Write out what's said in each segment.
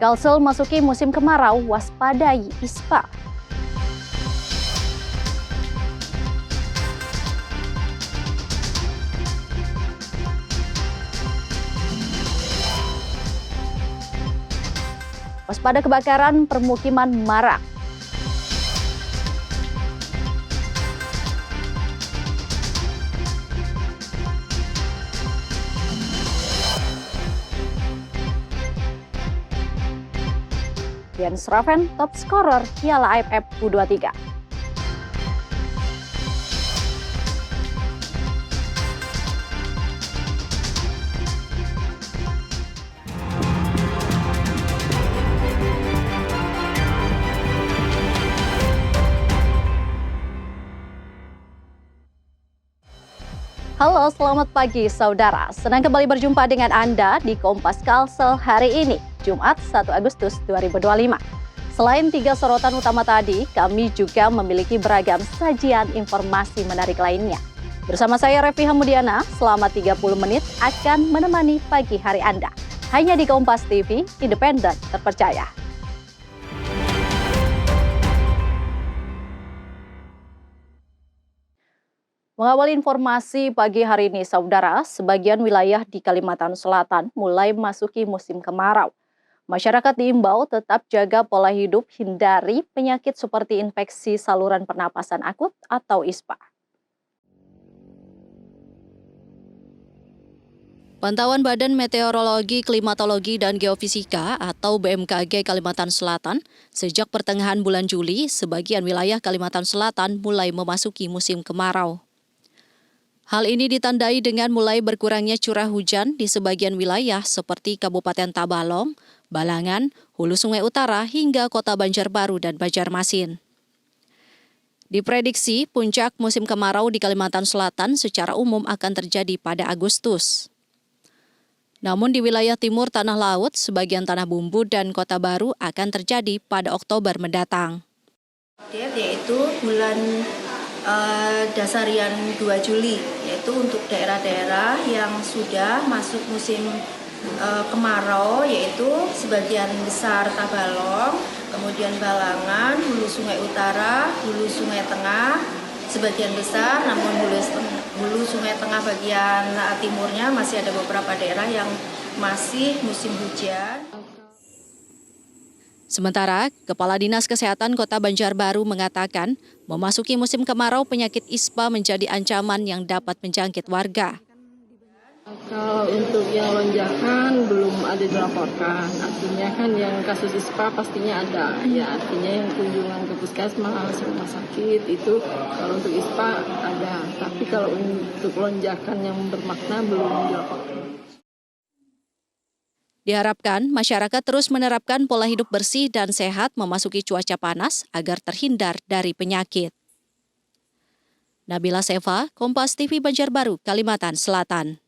Kalsel masuki musim kemarau, waspadai ispa. Waspada kebakaran permukiman marak. Jens Raven top scorer Piala AFF U23. Halo, selamat pagi saudara. Senang kembali berjumpa dengan Anda di Kompas Kalsel hari ini, Jumat 1 Agustus 2025. Selain 3 sorotan utama tadi, kami juga memiliki beragam sajian informasi menarik lainnya. Bersama saya Revi Hamudiana, selama 30 menit akan menemani pagi hari Anda. Hanya di Kompas TV, independen, terpercaya. Mengawali informasi pagi hari ini, saudara, sebagian wilayah di Kalimantan Selatan mulai memasuki musim kemarau. Masyarakat diimbau tetap jaga pola hidup, hindari penyakit seperti infeksi saluran pernapasan akut atau ISPA. Pantauan Badan Meteorologi, Klimatologi, dan Geofisika atau BMKG Kalimantan Selatan, sejak pertengahan bulan Juli, sebagian wilayah Kalimantan Selatan mulai memasuki musim kemarau. Hal ini ditandai dengan mulai berkurangnya curah hujan di sebagian wilayah seperti Kabupaten Tabalong, Balangan, Hulu Sungai Utara hingga Kota Banjarbaru dan Banjarmasin. Diprediksi puncak musim kemarau di Kalimantan Selatan secara umum akan terjadi pada Agustus. Namun di wilayah timur tanah laut, sebagian tanah bumbu dan Kota Baru akan terjadi pada Oktober mendatang. Yaitu bulan dasarian 2 Juli, yaitu untuk daerah-daerah yang sudah masuk musim kemarau, yaitu sebagian besar Tabalong, kemudian Balangan, Hulu Sungai Utara, Hulu Sungai Tengah, sebagian besar, namun Hulu Sungai Tengah bagian timurnya masih ada beberapa daerah yang masih musim hujan. Sementara, Kepala Dinas Kesehatan Kota Banjarbaru mengatakan, memasuki musim kemarau penyakit ISPA menjadi ancaman yang dapat menjangkit warga. Kalau untuk yang lonjakan belum ada dilaporkan, artinya kan yang kasus ISPA pastinya ada. Ya, artinya yang kunjungan ke puskesmas, rumah sakit itu kalau untuk ISPA ada. Tapi kalau untuk lonjakan yang bermakna belum dilaporkan. Diharapkan masyarakat terus menerapkan pola hidup bersih dan sehat memasuki cuaca panas agar terhindar dari penyakit. Nabila Seva, Kompas TV Banjarbaru, Kalimantan Selatan.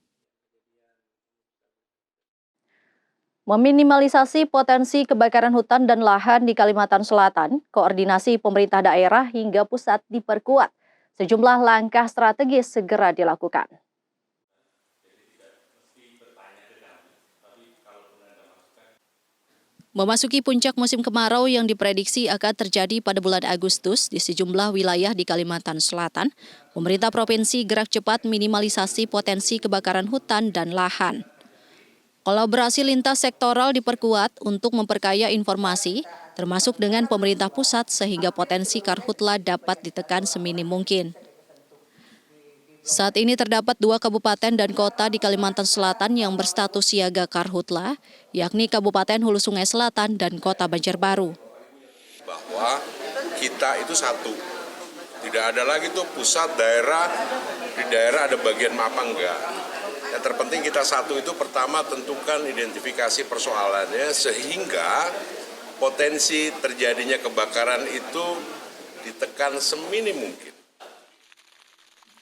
Meminimalisasi potensi kebakaran hutan dan lahan di Kalimantan Selatan, koordinasi pemerintah daerah hingga pusat diperkuat. Sejumlah langkah strategis segera dilakukan. Memasuki puncak musim kemarau yang diprediksi akan terjadi pada bulan Agustus di sejumlah wilayah di Kalimantan Selatan, pemerintah provinsi gerak cepat minimalisasi potensi kebakaran hutan dan lahan. Kolaborasi lintas sektoral diperkuat untuk memperkaya informasi, termasuk dengan pemerintah pusat sehingga potensi karhutla dapat ditekan seminim mungkin. Saat ini terdapat 2 kabupaten dan kota di Kalimantan Selatan yang berstatus siaga karhutla, yakni Kabupaten Hulu Sungai Selatan dan Kota Banjarbaru. Bahwa kita itu satu, tidak ada lagi tuh pusat daerah, di daerah ada bagian apa enggak. Yang terpenting kita satu itu pertama tentukan identifikasi persoalannya sehingga potensi terjadinya kebakaran itu ditekan seminim mungkin.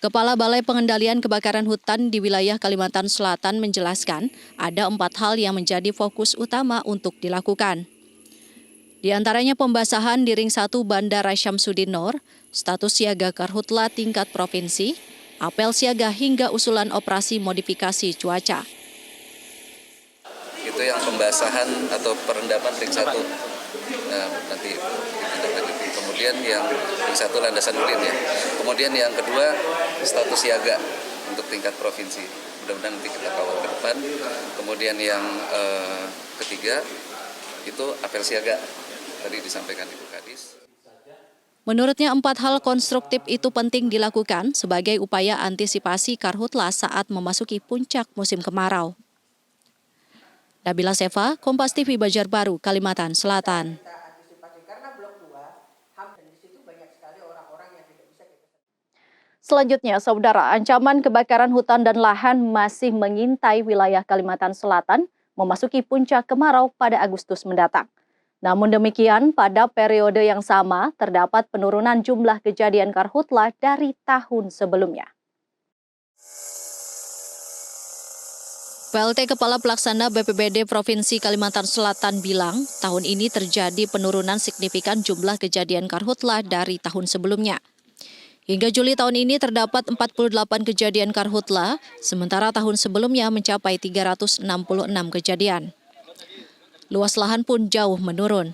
Kepala Balai Pengendalian Kebakaran Hutan di wilayah Kalimantan Selatan menjelaskan ada 4 hal yang menjadi fokus utama untuk dilakukan. Di antaranya pembasahan di Ring 1 Bandara Syamsuddin Nur, status siaga karhutla tingkat provinsi, apel siaga hingga usulan operasi modifikasi cuaca. Kita itu yang pembasahan atau perendaman ring 1. Nah, nanti ditindaklanjuti. Kemudian yang ring 1 landasan urin ya. Kemudian yang kedua status siaga untuk tingkat provinsi. Mudah-mudahan nanti kita kawal ke depan. Kemudian yang ketiga itu apel siaga. Tadi disampaikan Ibu Kadis. Menurutnya 4 hal konstruktif itu penting dilakukan sebagai upaya antisipasi karhutla saat memasuki puncak musim kemarau. Nabila Seva, Kompas TV Banjarbaru, Kalimantan Selatan. Selanjutnya, saudara, ancaman kebakaran hutan dan lahan masih mengintai wilayah Kalimantan Selatan memasuki puncak kemarau pada Agustus mendatang. Namun demikian, pada periode yang sama terdapat penurunan jumlah kejadian karhutla dari tahun sebelumnya. PLT Kepala Pelaksana BPBD Provinsi Kalimantan Selatan bilang, tahun ini terjadi penurunan signifikan jumlah kejadian karhutla dari tahun sebelumnya. Hingga Juli tahun ini terdapat 48 kejadian karhutla, sementara tahun sebelumnya mencapai 366 kejadian. Luas lahan pun jauh menurun.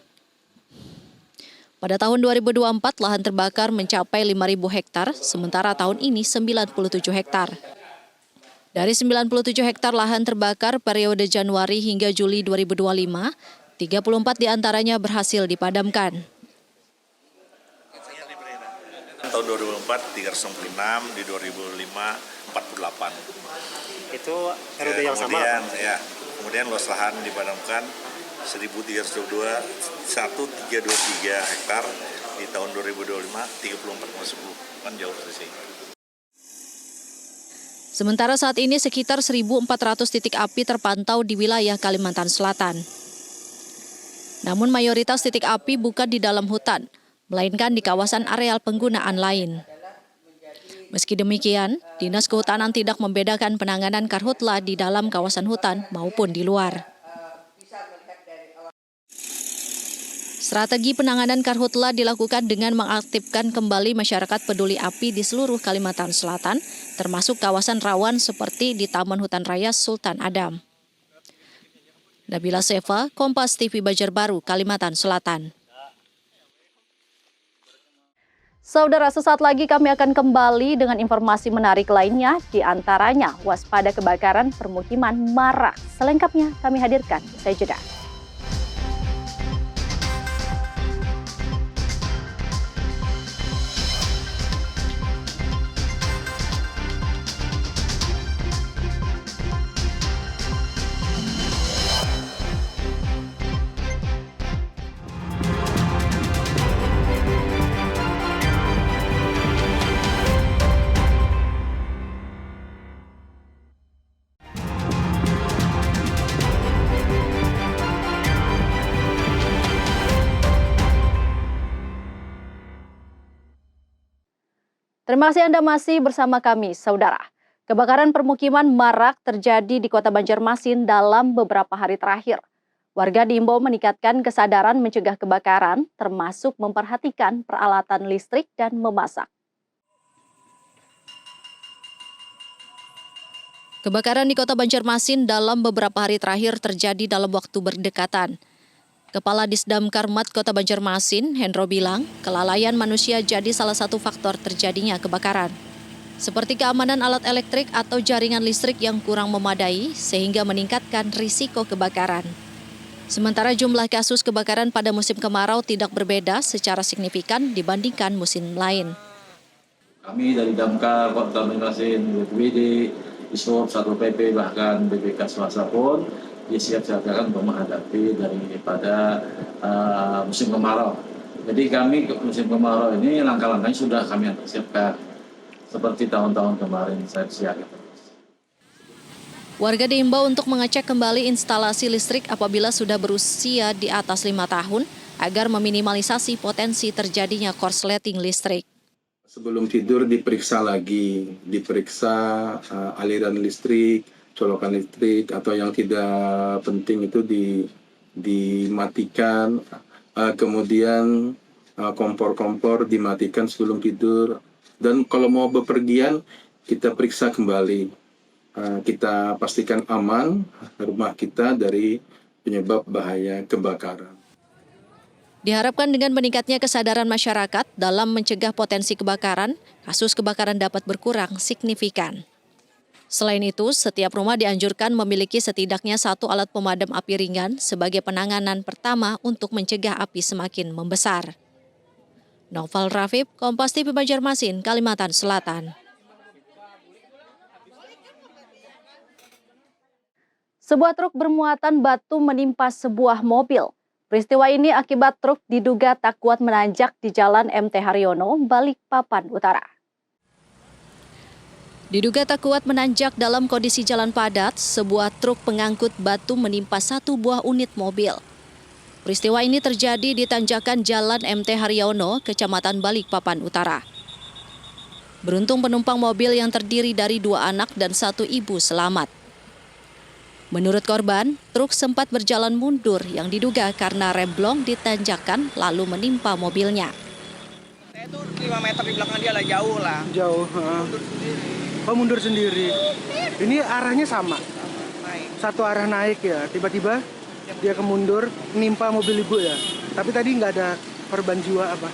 Pada tahun 2024, lahan terbakar mencapai 5.000 hektar, sementara tahun ini 97 hektar. Dari 97 hektar lahan terbakar periode Januari hingga Juli 2025, 34 diantaranya berhasil dipadamkan. Tahun 2004 366, di 2005 48. Itu periode yang sama? Kemudian luas lahan dipadamkan 1.322, 1.323 hektar di tahun 2025, 34,10, kan jauh selesai. Sementara saat ini sekitar 1.400 titik api terpantau di wilayah Kalimantan Selatan. Namun mayoritas titik api bukan di dalam hutan, melainkan di kawasan areal penggunaan lain. Meski demikian, Dinas Kehutanan tidak membedakan penanganan karhutla di dalam kawasan hutan maupun di luar. Strategi penanganan karhutla dilakukan dengan mengaktifkan kembali masyarakat peduli api di seluruh Kalimantan Selatan, termasuk kawasan rawan seperti di Taman Hutan Raya Sultan Adam. Nabila Seva, Kompas TV Banjarbaru, Kalimantan Selatan. Saudara, sesaat lagi kami akan kembali dengan informasi menarik lainnya, di antaranya waspada kebakaran permukiman marak. Selengkapnya kami hadirkan usai jeda. Terima kasih Anda masih bersama kami, saudara. Kebakaran permukiman marak terjadi di Kota Banjarmasin dalam beberapa hari terakhir. Warga diimbau meningkatkan kesadaran mencegah kebakaran, termasuk memperhatikan peralatan listrik dan memasak. Kebakaran di Kota Banjarmasin dalam beberapa hari terakhir terjadi dalam waktu berdekatan. Kepala Disdamkar Mat Kota Banjarmasin, Hendro bilang, kelalaian manusia jadi salah satu faktor terjadinya kebakaran. Seperti keamanan alat elektrik atau jaringan listrik yang kurang memadai, sehingga meningkatkan risiko kebakaran. Sementara jumlah kasus kebakaran pada musim kemarau tidak berbeda secara signifikan dibandingkan musim lain. Kami dari Damkar Kota Banjarmasin, BPBD, Dishub, Satpol PP, bahkan BPK swasta pun disiap-siapkan untuk menghadapi daripada musim kemarau. Jadi kami musim kemarau ini langkah-langkahnya sudah kami siapkan seperti tahun-tahun kemarin saya siapkan. Warga diimbau untuk mengecek kembali instalasi listrik apabila sudah berusia di atas 5 tahun agar meminimalisasi potensi terjadinya korsleting listrik. Sebelum tidur diperiksa lagi, aliran listrik, colokan listrik, atau yang tidak penting itu dimatikan, kemudian kompor-kompor dimatikan sebelum tidur, dan kalau mau bepergian kita periksa kembali kita pastikan aman rumah kita dari penyebab bahaya kebakaran. Diharapkan dengan meningkatnya kesadaran masyarakat dalam mencegah potensi kebakaran, kasus kebakaran dapat berkurang signifikan. Selain itu, setiap rumah dianjurkan memiliki setidaknya 1 alat pemadam api ringan sebagai penanganan pertama untuk mencegah api semakin membesar. Noval Rafif, Kompas TV Banjarmasin, Kalimantan Selatan. Sebuah truk bermuatan batu menimpa sebuah mobil. Peristiwa ini akibat truk diduga tak kuat menanjak di Jalan MT Haryono, Balikpapan Utara. Diduga tak kuat menanjak dalam kondisi jalan padat, sebuah truk pengangkut batu menimpa 1 buah unit mobil. Peristiwa ini terjadi di tanjakan Jalan MT Haryono, Kecamatan Balikpapan Utara. Beruntung penumpang mobil yang terdiri dari 2 anak dan 1 ibu selamat. Menurut korban, truk sempat berjalan mundur yang diduga karena remblong di tanjakan lalu menimpa mobilnya. Saya tuh 5 meter di belakang dia lah, jauh lah. Jauh. Mundur sendiri. Ini arahnya sama. Naik. Satu arah naik ya. Tiba-tiba dia kemundur, menimpa mobil ibu ya. Tapi tadi nggak ada korban jiwa apa.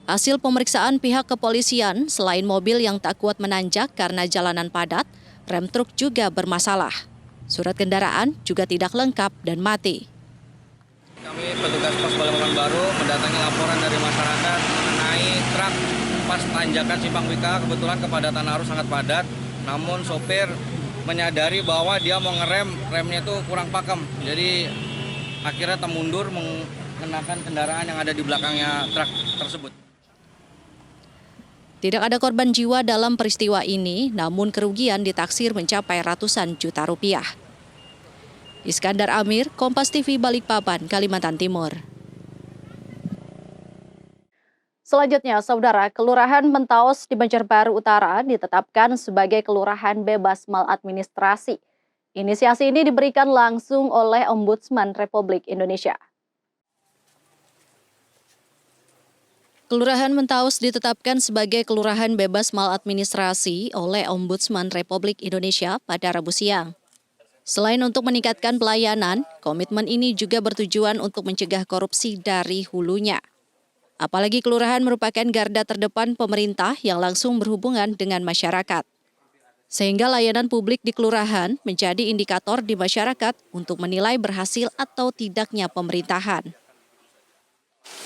Hasil pemeriksaan pihak kepolisian, selain mobil yang tak kuat menanjak karena jalanan padat, rem truk juga bermasalah. Surat kendaraan juga tidak lengkap dan mati. Kami petugas pos Balikpapan Baru mendatangi laporan dari masyarakat mengenai truk pas tanjakan Simpang Wika. Kebetulan kepadatan arus sangat padat, namun sopir menyadari bahwa dia mau ngerem, remnya itu kurang pakem. Jadi akhirnya termundur mengenakan kendaraan yang ada di belakangnya truk tersebut. Tidak ada korban jiwa dalam peristiwa ini, namun kerugian ditaksir mencapai ratusan juta rupiah. Iskandar Amir, Kompas TV Balikpapan, Kalimantan Timur. Selanjutnya, Saudara, Kelurahan Mentaos di Banjarbaru Utara ditetapkan sebagai kelurahan bebas maladministrasi. Inisiasi ini diberikan langsung oleh Ombudsman Republik Indonesia. Kelurahan Mentaos ditetapkan sebagai kelurahan bebas maladministrasi oleh Ombudsman Republik Indonesia pada Rabu siang. Selain untuk meningkatkan pelayanan, komitmen ini juga bertujuan untuk mencegah korupsi dari hulunya. Apalagi kelurahan merupakan garda terdepan pemerintah yang langsung berhubungan dengan masyarakat. Sehingga layanan publik di kelurahan menjadi indikator di masyarakat untuk menilai berhasil atau tidaknya pemerintahan.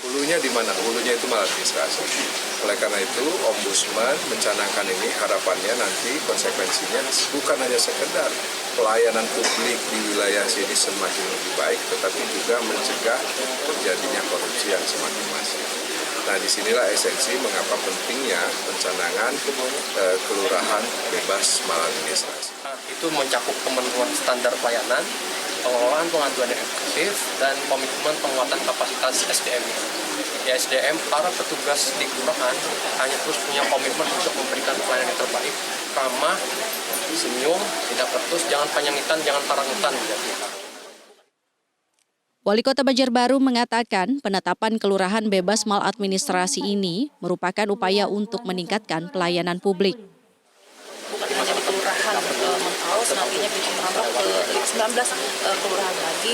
Hulunya di mana? Hulunya itu maladministrasi. Oleh karena itu, Ombudsman mencanangkan ini, harapannya nanti konsekuensinya bukan hanya sekedar pelayanan publik di wilayah sini semakin lebih baik, tetapi juga mencegah terjadinya korupsi yang semakin masif. Nah, disinilah esensi mengapa pentingnya pencanangan kelurahan bebas maladministrasi. Itu mencakup pemenuhan standar pelayanan, pengelolaan pengaduan yang efektif, dan komitmen penguatan kapasitas SDM. Ya, SDM, para petugas di kelurahan hanya terus punya komitmen untuk memberikan pelayanan yang terbaik, ramah, senyum, tidak ketus, jangan panjangitan, jangan parangitan. Wali Kota Banjarbaru mengatakan penetapan kelurahan bebas maladministrasi ini merupakan upaya untuk meningkatkan pelayanan publik. Bukan hanya di kelurahan Mentaos, nantinya bisa merambah ke 19 kelurahan lagi,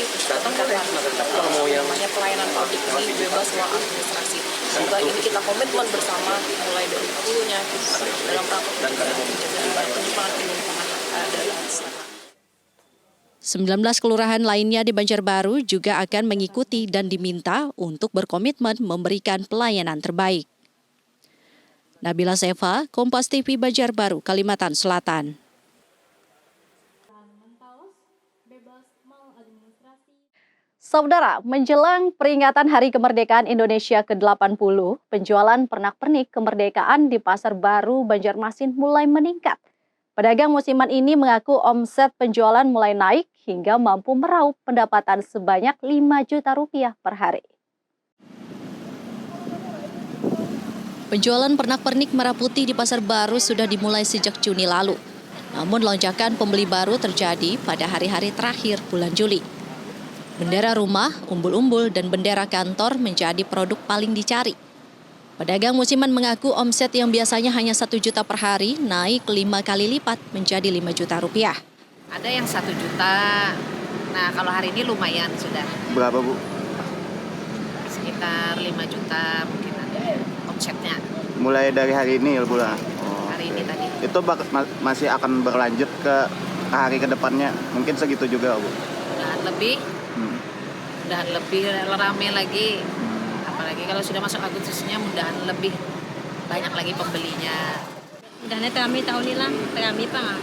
namanya pelayanan publik ini bebas maladministrasi. Semoga ini kita komitmen bersama, mulai dari hulunya dalam rangka penyimpangan dalam masyarakat. 19 kelurahan lainnya di Banjarbaru juga akan mengikuti dan diminta untuk berkomitmen memberikan pelayanan terbaik. Nabila Seva, Kompas TV Banjarbaru, Kalimantan Selatan. Saudara, menjelang peringatan Hari Kemerdekaan Indonesia ke-80, penjualan pernak-pernik kemerdekaan di Pasar Baru Banjarmasin mulai meningkat. Pedagang musiman ini mengaku omset penjualan mulai naik hingga mampu meraup pendapatan sebanyak 5 juta rupiah per hari. Penjualan pernak-pernik merah putih di Pasar Baru sudah dimulai sejak Juni lalu. Namun lonjakan pembeli baru terjadi pada hari-hari terakhir bulan Juli. Bendera rumah, umbul-umbul, dan bendera kantor menjadi produk paling dicari. Pedagang musiman mengaku omset yang biasanya hanya 1 juta per hari naik 5 kali lipat menjadi 5 juta rupiah. Ada yang 1 juta. Nah, kalau hari ini lumayan sudah. Berapa, Bu? Sekitar 5 juta mungkin ada omsetnya. Mulai dari hari ini ya, Bu? Hari ini tadi. Itu masih akan berlanjut ke hari ke depannya. Mungkin segitu juga, Bu. Mudahan lebih. Mudahan lebih ramai lagi. Apalagi kalau sudah masuk Agustusnya, mudahan lebih banyak lagi pembelinya. Mudahan kami tahun ini lah, kami Pak.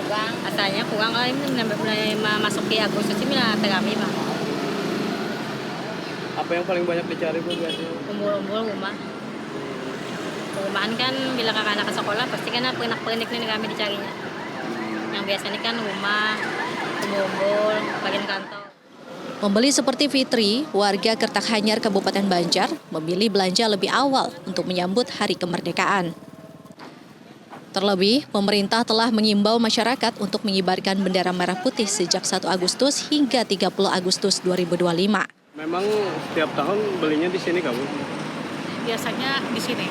Kurang. Asalnya kurang lah, mulai masuk ke Agustus ini lah kami Pak. Apa yang paling banyak dicari Bu biasanya? Umbul-umbul rumah. Perumahan kan bila kakak anak ke sekolah pasti kan pernak-pernik nih kami dicarinya. Yang biasanya kan rumah, umbul-umbul, bagian kantor. Pembeli seperti Fitri, warga Kertakhanyar Kabupaten Banjar, memilih belanja lebih awal untuk menyambut Hari Kemerdekaan. Terlebih, pemerintah telah mengimbau masyarakat untuk mengibarkan bendera merah putih sejak 1 Agustus hingga 30 Agustus 2025. Memang setiap tahun belinya di sini kamu? Biasanya di sini.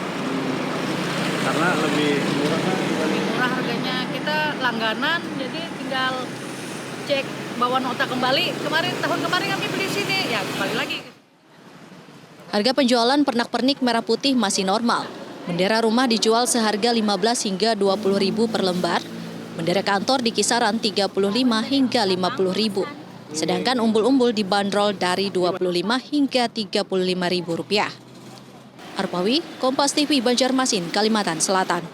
Karena lebih murah kan? Lebih murah harganya. Kita langganan, jadi tinggal cek bawa nota kembali. Tahun kemarin kami beli sini, ya kembali lagi. Harga penjualan pernak-pernik merah putih masih normal. Bendera rumah dijual seharga 15 hingga 20 ribu per lembar. Bendera kantor di kisaran 35 hingga 50 ribu. Sedangkan umbul-umbul dibanderol dari 25 hingga 35 ribu rupiah. Arpawi, Kompas TV, Banjarmasin, Kalimantan Selatan.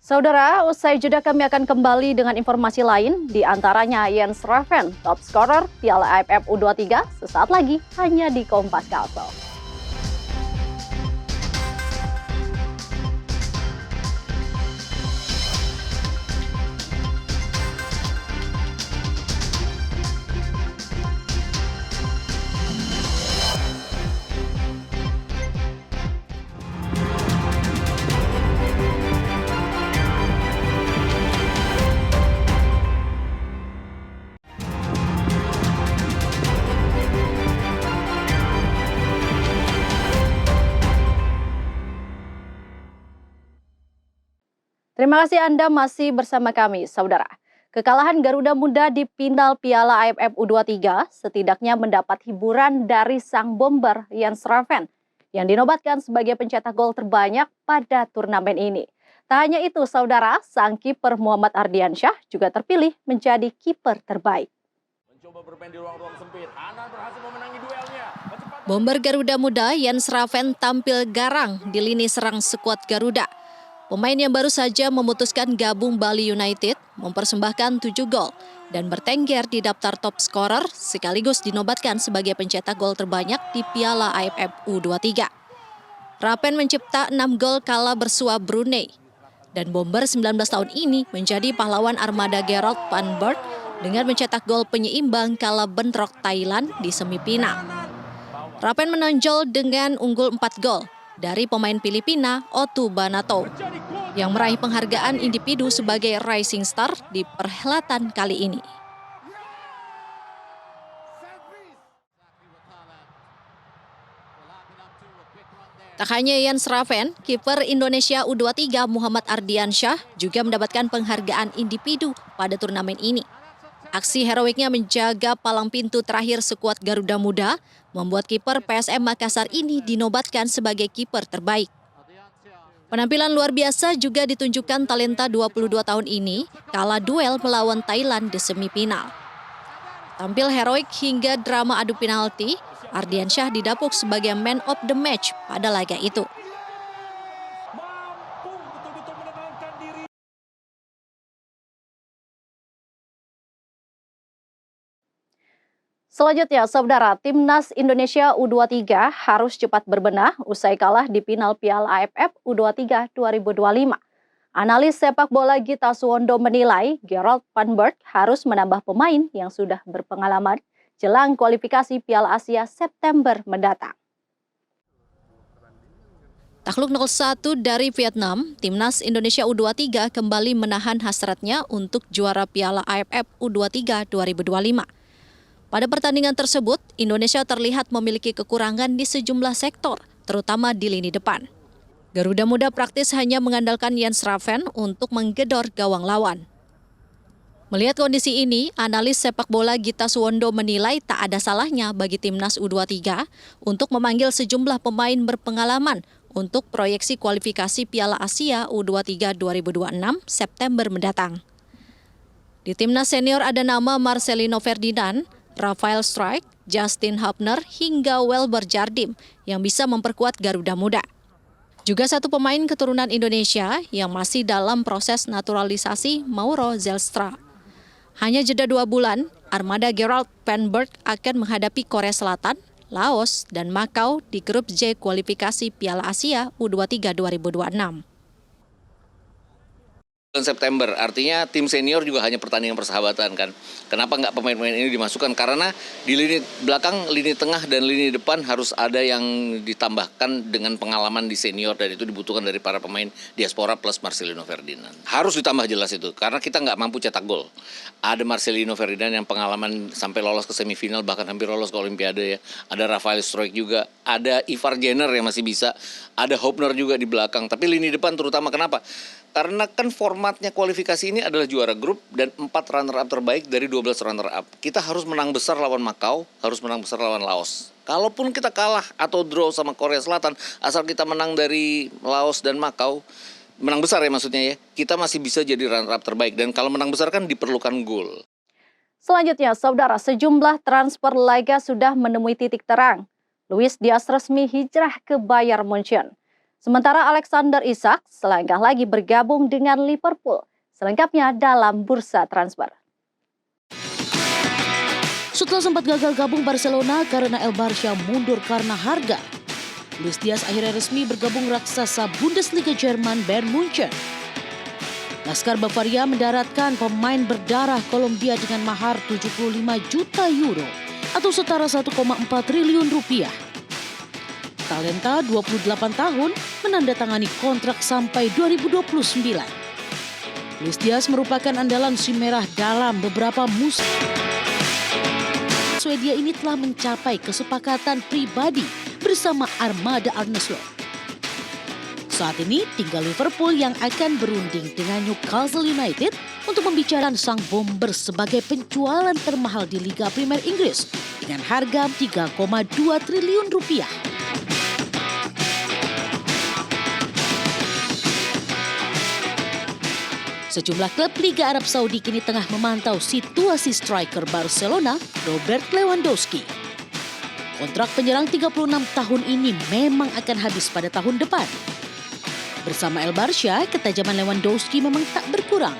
Saudara, usai jeda kami akan kembali dengan informasi lain, di antaranya Jens Raven, top scorer Piala AFF U23, sesaat lagi hanya di Kompas Kalsel. Terima kasih Anda masih bersama kami, Saudara. Kekalahan Garuda Muda di final Piala AFF U23 setidaknya mendapat hiburan dari sang bomber Jens Raven yang dinobatkan sebagai pencetak gol terbanyak pada turnamen ini. Tak hanya itu, Saudara, sang kiper Muhammad Ardiansyah juga terpilih menjadi kiper terbaik. Bomber Garuda Muda Jens Raven tampil garang di lini serang skuad Garuda. Pemain yang baru saja memutuskan gabung Bali United mempersembahkan 7 gol dan bertengger di daftar top scorer sekaligus dinobatkan sebagai pencetak gol terbanyak di Piala AFF U23. Raven mencipta 6 gol kala bersua Brunei. Dan bomber 19 tahun ini menjadi pahlawan armada Gerald van Berg dengan mencetak gol penyeimbang kala bentrok Thailand di semifinal. Raven menonjol dengan unggul 4 gol dari pemain Filipina Otu Banato yang meraih penghargaan individu sebagai Rising Star di perhelatan kali ini. Tak hanya Jens Raven, kiper Indonesia U23 Muhammad Ardiansyah juga mendapatkan penghargaan individu pada turnamen ini. Aksi heroiknya menjaga palang pintu terakhir skuad Garuda Muda membuat kiper PSM Makassar ini dinobatkan sebagai kiper terbaik. Penampilan luar biasa juga ditunjukkan talenta 22 tahun ini kala duel melawan Thailand di semifinal. Tampil heroik hingga drama adu penalti, Ardiansyah didapuk sebagai man of the match pada laga itu. Selanjutnya, Saudara, Timnas Indonesia U23 harus cepat berbenah usai kalah di final Piala AFF U23 2025. Analis sepak bola Gita Suwondo menilai Gerald van Berg harus menambah pemain yang sudah berpengalaman jelang kualifikasi Piala Asia September mendatang. Takluk 0-1 dari Vietnam, Timnas Indonesia U23 kembali menahan hasratnya untuk juara Piala AFF U23 2025. Pada pertandingan tersebut, Indonesia terlihat memiliki kekurangan di sejumlah sektor, terutama di lini depan. Garuda Muda praktis hanya mengandalkan Jens Raven untuk menggedor gawang lawan. Melihat kondisi ini, analis sepak bola Gita Suwondo menilai tak ada salahnya bagi timnas U23 untuk memanggil sejumlah pemain berpengalaman untuk proyeksi kualifikasi Piala Asia U23 2026 September mendatang. Di timnas senior ada nama Marcelino Ferdinand, Rafael Struijk, Justin Hubner hingga Welber Jardim yang bisa memperkuat Garuda Muda. Juga satu pemain keturunan Indonesia yang masih dalam proses naturalisasi, Mauro Zelstra. Hanya jeda 2 bulan, armada Gerald Penberg akan menghadapi Korea Selatan, Laos, dan Makau di grup J kualifikasi Piala Asia U23 2026. September, artinya tim senior juga hanya pertandingan persahabatan kan. Kenapa nggak pemain-pemain ini dimasukkan? Karena di lini belakang, lini tengah, dan lini depan harus ada yang ditambahkan dengan pengalaman di senior dan itu dibutuhkan dari para pemain diaspora plus Marcelino Ferdinand. Harus ditambah jelas itu, karena kita nggak mampu cetak gol. Ada Marcelino Ferdinand yang pengalaman sampai lolos ke semifinal, bahkan hampir lolos ke Olimpiade ya. Ada Rafael Struijk juga, ada Ivar Jenner yang masih bisa, ada Hubner juga di belakang. Tapi lini depan terutama kenapa? Karena kan formatnya kualifikasi ini adalah juara grup dan 4 runner-up terbaik dari 12 runner-up. Kita harus menang besar lawan Makau, harus menang besar lawan Laos. Kalaupun kita kalah atau draw sama Korea Selatan, asal kita menang dari Laos dan Makau, menang besar ya maksudnya ya, kita masih bisa jadi runner-up terbaik. Dan kalau menang besar kan diperlukan gol. Selanjutnya, saudara, sejumlah transfer laga sudah menemui titik terang. Luis Diaz resmi hijrah ke Bayern Munchen. Sementara Alexander Isak selangkah lagi bergabung dengan Liverpool. Selengkapnya dalam bursa transfer. Setelah sempat gagal gabung Barcelona karena El Barça mundur karena harga, Luis Diaz akhirnya resmi bergabung raksasa Bundesliga Jerman Bayern Munchen. Laskar Bavaria mendaratkan pemain berdarah Kolombia dengan mahar 75 juta euro atau setara 1,4 triliun rupiah. Talenta 28 tahun menandatangani kontrak sampai 2029. Luis Diaz merupakan andalan si merah dalam beberapa musim. Swedia ini telah mencapai kesepakatan pribadi bersama armada Arne Slot. Saat ini tinggal Liverpool yang akan berunding dengan Newcastle United untuk membicarakan sang bomber sebagai penjualan termahal di Liga Primer Inggris dengan harga 3,2 triliun rupiah. Sejumlah klub Liga Arab Saudi kini tengah memantau situasi striker Barcelona, Robert Lewandowski. Kontrak penyerang 36 tahun ini memang akan habis pada tahun depan. Bersama El Barça, ketajaman Lewandowski memang tak berkurang.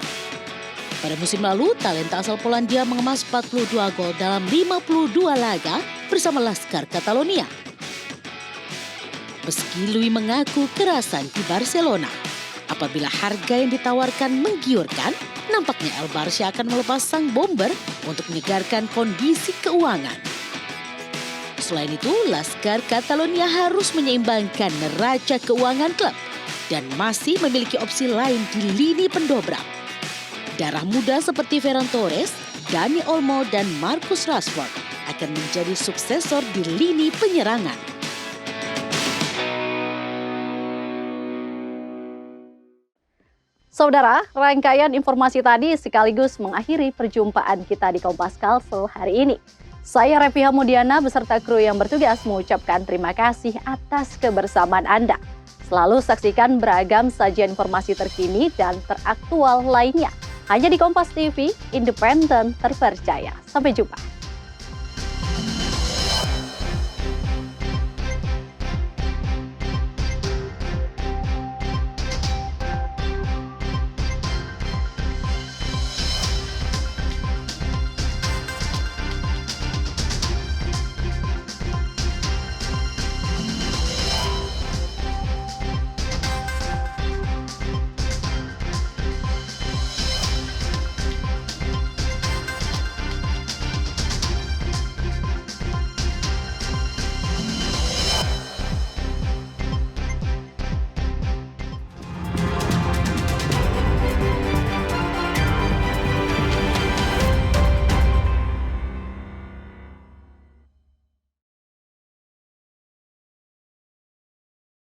Pada musim lalu, talenta asal Polandia mengemas 42 gol dalam 52 laga bersama Laskar Catalonia. Meski Lui mengaku kerasan di Barcelona, apabila harga yang ditawarkan menggiurkan, nampaknya El Barça akan melepas sang bomber untuk menyegarkan kondisi keuangan. Selain itu, Laskar Catalonia harus menyeimbangkan neraca keuangan klub dan masih memiliki opsi lain di lini pendobrak. Darah muda seperti Ferran Torres, Dani Olmo, dan Marcus Rashford akan menjadi suksesor di lini penyerangan. Saudara, rangkaian informasi tadi sekaligus mengakhiri perjumpaan kita di Kompas Kalsel hari ini. Saya Revi Hamudiana beserta kru yang bertugas mengucapkan terima kasih atas kebersamaan Anda. Selalu saksikan beragam sajian informasi terkini dan teraktual lainnya. Hanya di Kompas TV, independen, terpercaya. Sampai jumpa.